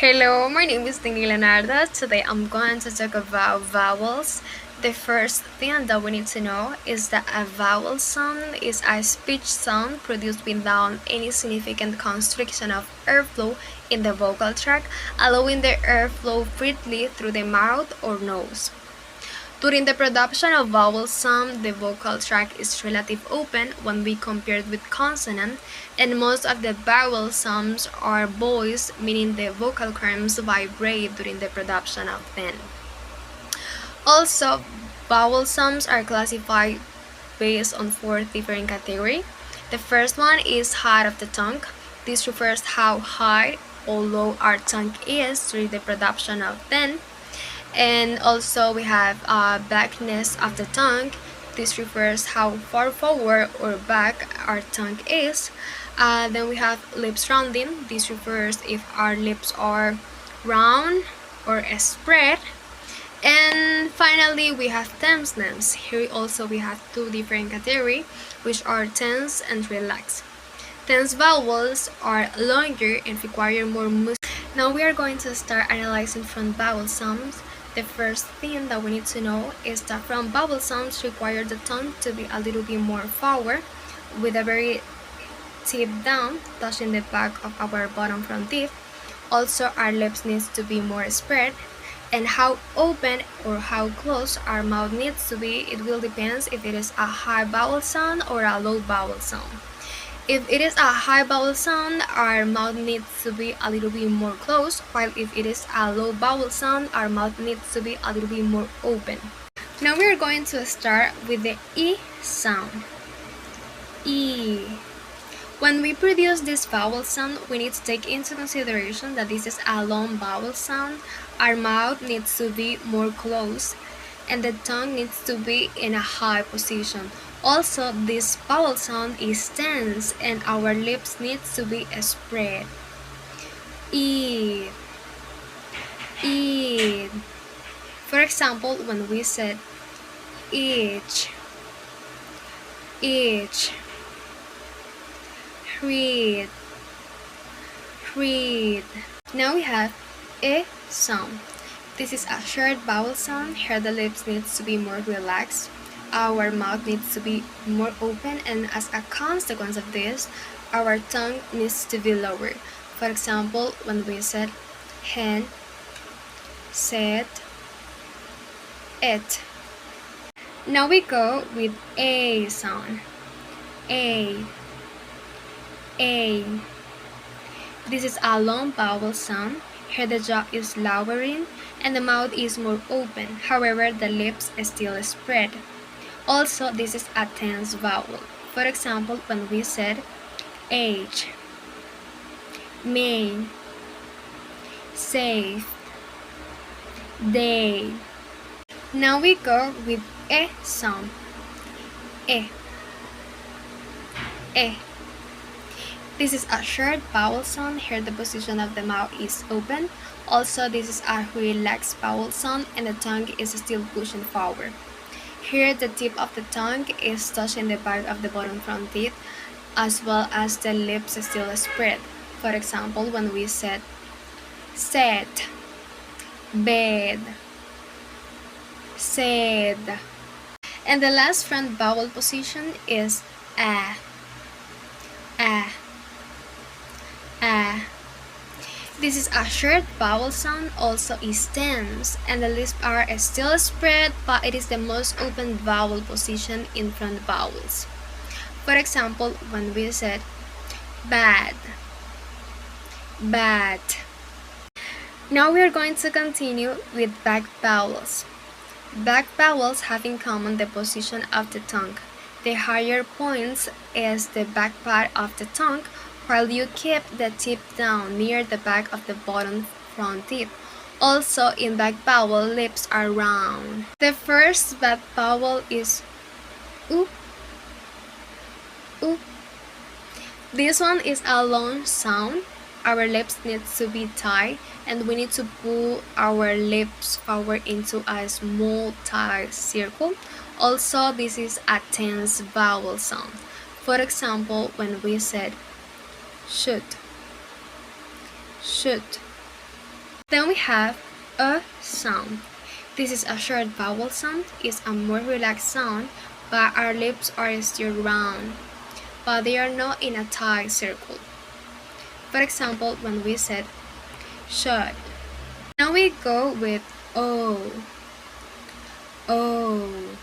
Hello, my name is Dini Leonardo. Today I'm going to talk about vowels. The first thing that we need to know is that a vowel sound is a speech sound produced without any significant constriction of airflow in the vocal tract, allowing the airflow freely through the mouth or nose. During the production of vowel sound, the vocal tract is relatively open when we compare it with consonant, and most of the vowel sounds are voiced, meaning the vocal cords vibrate during the production of them. Also, vowel sounds are classified based on four different categories. The first one is height of the tongue. This refers how high or low our tongue is during the production of them. And also we have backness of the tongue. This refers how far forward or back our tongue is. Then we have lips rounding. This refers if our lips are round or spread. And finally we have tenseness. Here also we have two different categories, which are tense and relaxed. Tense vowels are longer and require more muscle. Now we are going to start analyzing front vowel sounds. The first thing that we need to know is that front vowel sounds require the tongue to be a little bit more forward, with a very tip down, touching the back of our bottom front teeth. Also, our lips needs to be more spread, and how open or how close our mouth needs to be, it will depend if it is a high vowel sound or a low vowel sound. If it is a high vowel sound, our mouth needs to be a little bit more closed, while if it is a low vowel sound, our mouth needs to be a little bit more open. Now we are going to start with the E sound. E. When we produce this vowel sound, we need to take into consideration that this is a long vowel sound. Our mouth needs to be more closed, and the tongue needs to be in a high position. Also, this vowel sound is tense and our lips needs to be spread. E. E. For example, when we said each, read, Now we have E sound. This is a short vowel sound. Here the lips needs to be more relaxed. Our mouth needs to be more open, and as a consequence of this, our tongue needs to be lower. For example, when we said hen, said, it. Now we go with A sound. A. This is a long vowel sound. Here the jaw is lowering and the mouth is more open. However, the lips are still spread. Also, this is a tense vowel. For example, when we said age, main, safe, day. Now we go with E sound. E. This is a short vowel sound. Here the position of the mouth is open. Also, this is a relaxed vowel sound and the tongue is still pushing forward. Here the tip of the tongue is touching the back of the bottom front teeth, as well as the lips still spread. For example, when we said set, bed, said. And the last front vowel position is a. This is a short vowel sound, also is tense, and the lips are still spread, but it is the most open vowel position in front vowels. For example, when we said bad. Now we are going to continue with back vowels. Back vowels have in common the position of the tongue. The higher points is the back part of the tongue, while you keep the tip down near the back of the bottom front teeth. Also, in back vowel, lips are round. The first back vowel is U. This one is a long sound. Our lips need to be tight, and we need to pull our lips forward into a small tight circle. Also, this is a tense vowel sound. For example, when we said should. Then we have a sound. This is a short vowel sound. It's a more relaxed sound, but our lips are still round, but they are not in a tight circle. For example, when we said shut. Now we go with O. O.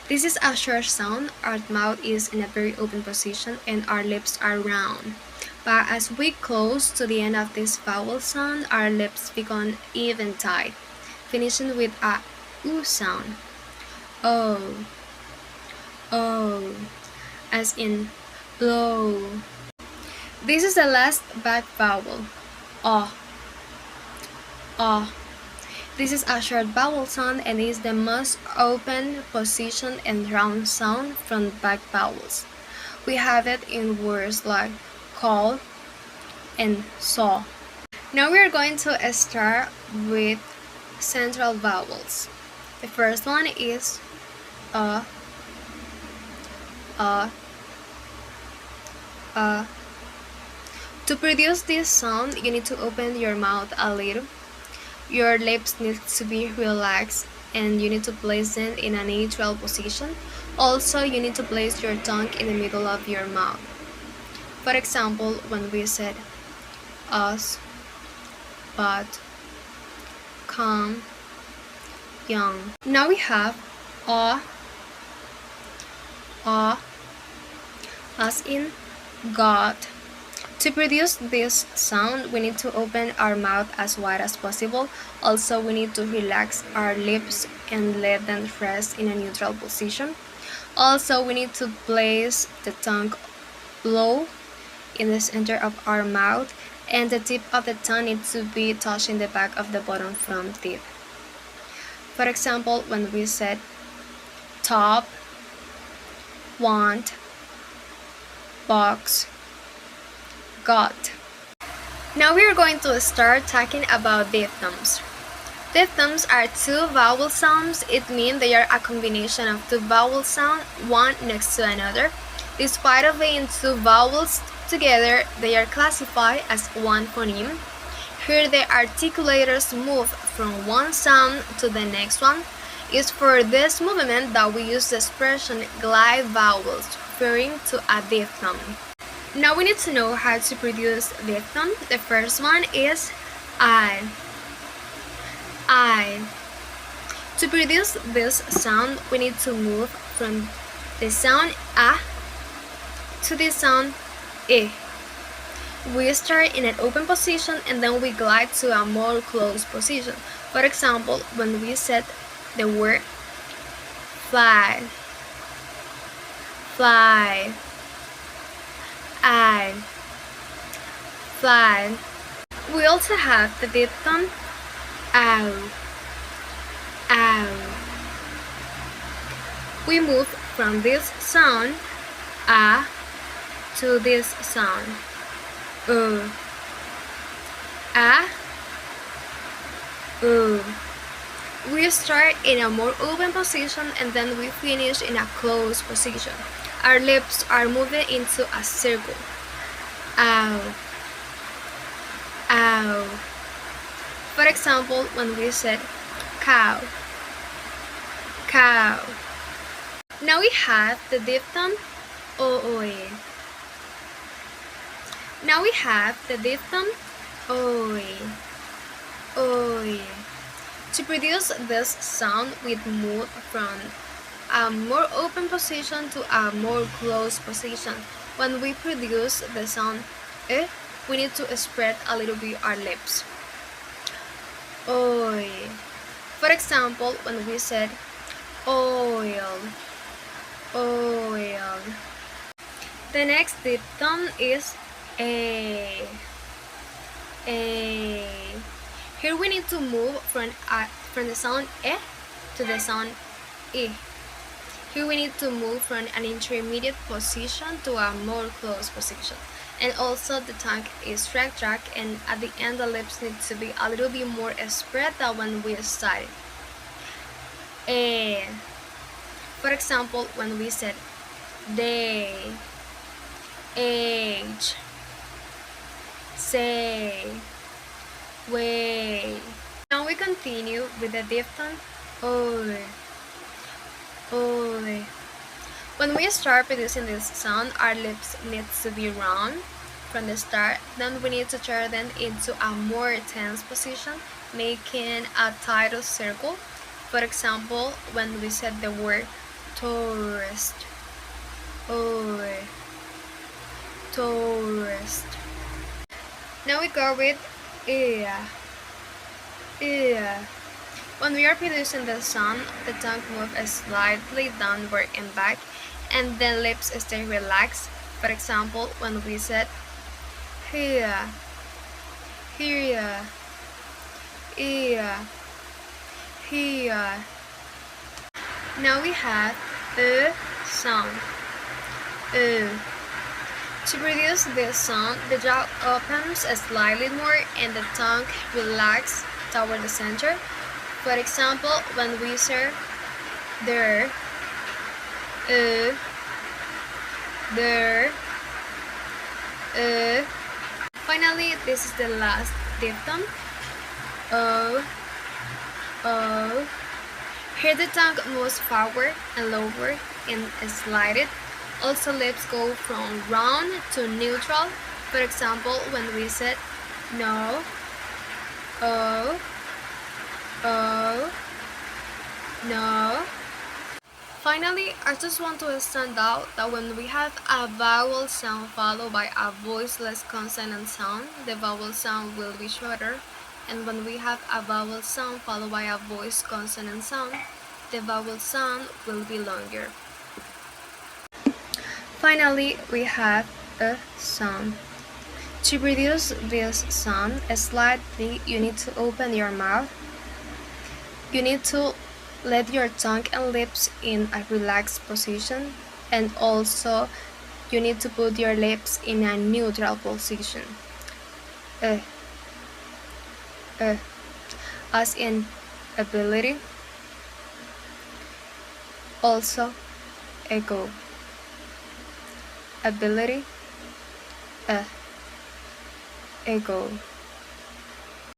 This is a short sound. Our mouth is in a very open position and our lips are round. But as we close to the end of this vowel sound, our lips become even tight, finishing with a U sound. O. O. As in blow. This is the last back vowel. O. O. This is a short vowel sound and is the most open position and round sound from back vowels. We have it in words like call and saw. Now we are going to start with central vowels. The first one is a, a, a. To produce this sound, you need to open your mouth a little. Your lips need to be relaxed and you need to place them in a neutral position. Also, you need to place your tongue in the middle of your mouth. For example, when we said us, but, come, young. Now we have a, as in God. To produce this sound, we need to open our mouth as wide as possible. Also, we need to relax our lips and let them rest in a neutral position. Also, we need to place the tongue low in the center of our mouth, and the tip of the tongue needs to be touching the back of the bottom front teeth. For example, when we said top, want, box, got. Now we are going to start talking about diphthongs. Diphthongs are two vowel sounds. It means they are a combination of two vowel sounds, one next to another. Despite of being two vowels together, they are classified as one phoneme. Here the articulators move from one sound to the next one. It's for this movement that we use the expression glide vowels, referring to a diphthong. Now we need to know how to produce diphthong. The first one is I. I. To produce this sound, we need to move from the sound A to the sound E. We start in an open position and then we glide to a more closed position. For example, when we said the word fly, fly, I, fly. We also have the diphthong ow, ow. We move from this sound a to this sound a, We start in a more open position and then we finish in a closed position. Our lips are moving into a circle. Ow, ow. For example, when we said cow, cow. Now we have the diphthong oe. Now we have the diphthong oe, oe. To produce this sound, we move from a more open position to a more closed position. When we produce the sound e, we need to spread a little bit our lips. Oil. For example, when we said oil, oil. The next diphthong is a. Here we need to move from the sound e to the sound e. Here we need to move from an intermediate position to a more close position. And also the tongue is retract, and at the end the lips need to be a little bit more spread than when we started. For example, when we said day, age, say, way. we continue with the diphthong ole. Ole. When we start producing this sound, our lips need to be round from the start. Then we need to turn them into a more tense position, making a tighter circle. For example, when we said the word tourist. Ole. Tourist. Now we go with ear. Ear. When we are producing the sound, the tongue moves slightly downward and back, and the lips stay relaxed. For example, when we said here, here, here, here. Now we have a sound. To produce this sound, the jaw opens slightly more and the tongue relaxes toward the center. For example, when we say there, there, Finally, this is the last diphthong. O, O. Here the tongue moves forward and lower and slided. Also, lips go from round to neutral. For example, when we said no, O, O, no. Finally, I just want to stand out that when we have a vowel sound followed by a voiceless consonant sound, the vowel sound will be shorter. And when we have a vowel sound followed by a voice consonant sound, the vowel sound will be longer. Finally, we have a sound. To produce this sound slightly, you need to open your mouth. You need to let your tongue and lips in a relaxed position, and also you need to put your lips in a neutral position. As in ability, also ego. Ability, ego.